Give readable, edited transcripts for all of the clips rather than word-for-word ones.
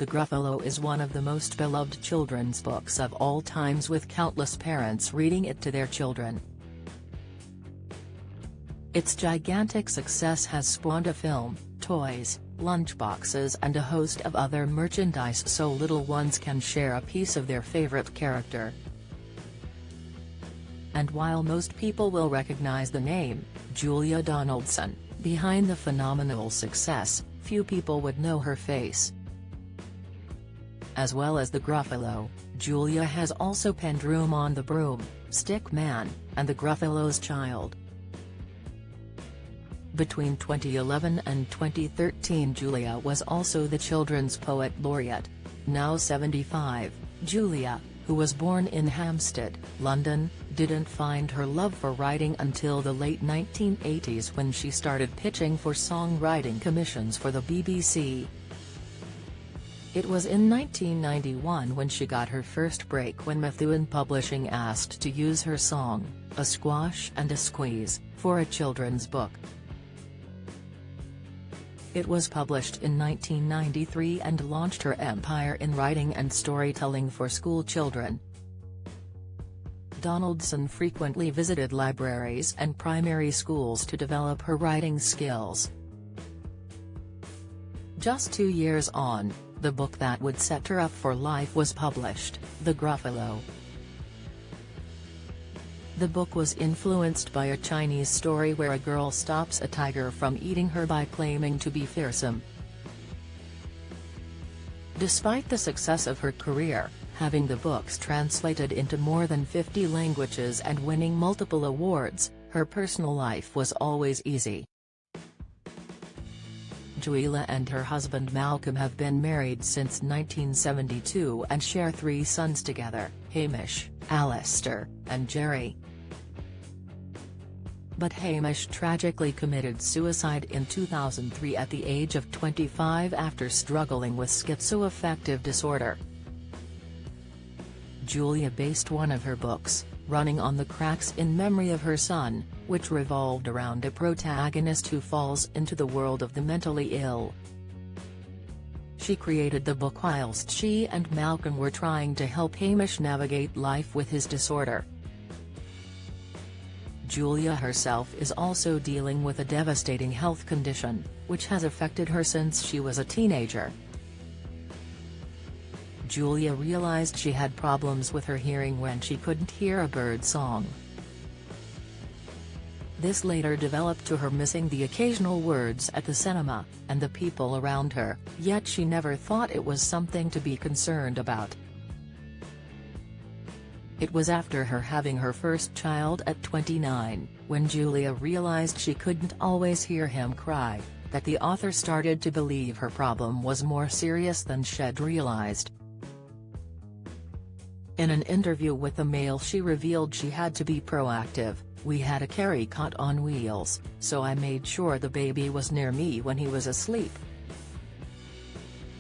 The Gruffalo is one of the most beloved children's books of all times, with countless parents reading it to their children. Its gigantic success has spawned a film, toys, lunchboxes and a host of other merchandise so little ones can share a piece of their favorite character. And while most people will recognize the name, Julia Donaldson, behind the phenomenal success, few people would know her face. As well as the Gruffalo, Julia has also penned Room on the Broom, Stick Man, and The Gruffalo's Child. Between 2011 and 2013, Julia was also the Children's Poet Laureate. Now 75, Julia, who was born in Hampstead, London, didn't find her love for writing until the late 1980s, when she started pitching for songwriting commissions for the BBC. It was in 1991 when she got her first break, when Methuen Publishing asked to use her song, A Squash and a Squeeze, for a children's book. It was published in 1993 and launched her empire in writing and storytelling for school children. Donaldson frequently visited libraries and primary schools to develop her writing skills. Just 2 years on, the book that would set her up for life was published, The Gruffalo. The book was influenced by a Chinese story where a girl stops a tiger from eating her by claiming to be fearsome. Despite the success of her career, having the books translated into more than 50 languages and winning multiple awards, her personal life was always easy. Julia and her husband Malcolm have been married since 1972 and share 3 sons together, Hamish, Alistair, and Jerry. But Hamish tragically committed suicide in 2003 at the age of 25 after struggling with schizoaffective disorder. Julia based one of her books, Running on the Cracks, in memory of her son, which revolved around a protagonist who falls into the world of the mentally ill. She created the book whilst she and Malcolm were trying to help Hamish navigate life with his disorder. Julia herself is also dealing with a devastating health condition, which has affected her since she was a teenager. Julia realized she had problems with her hearing when she couldn't hear a bird song. This later developed to her missing the occasional words at the cinema, and the people around her, yet she never thought it was something to be concerned about. It was after her having her first child at 29, when Julia realized she couldn't always hear him cry, that the author started to believe her problem was more serious than she'd realized. In an interview with the Mail, she revealed she had to be proactive. We had a carry cot on wheels, so I made sure the baby was near me when he was asleep.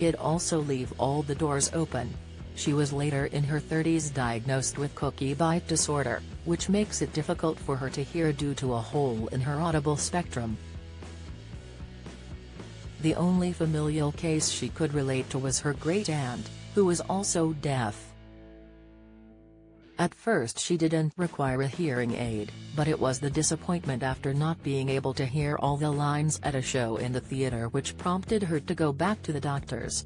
I'd also leave all the doors open. She was later in her 30s diagnosed with cookie bite disorder, which makes it difficult for her to hear due to a hole in her audible spectrum. The only familial case she could relate to was her great-aunt, who was also deaf. At first she didn't require a hearing aid, but it was the disappointment after not being able to hear all the lines at a show in the theater which prompted her to go back to the doctors.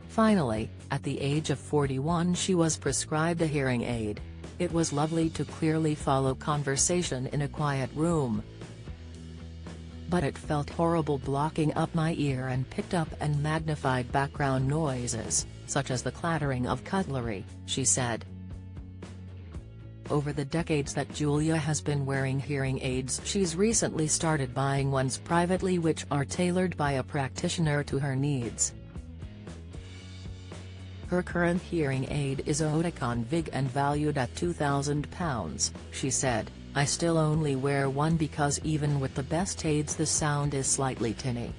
Finally, at the age of 41, she was prescribed a hearing aid. It was lovely to clearly follow conversation in a quiet room. But it felt horrible blocking up my ear and picked up and magnified background noises, such as the clattering of cutlery, she said. Over the decades that Julia has been wearing hearing aids, she's recently started buying ones privately which are tailored by a practitioner to her needs. Her current hearing aid is a Oticon Vig and valued at £2,000, she said. I still only wear one because even with the best aids the sound is slightly tinny.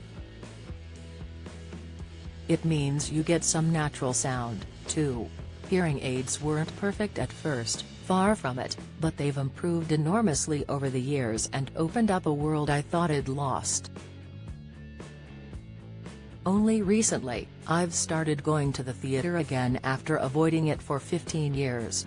It means you get some natural sound, too. Hearing aids weren't perfect at first, far from it, but they've improved enormously over the years and opened up a world I thought I'd lost. Only recently, I've started going to the theater again after avoiding it for 15 years.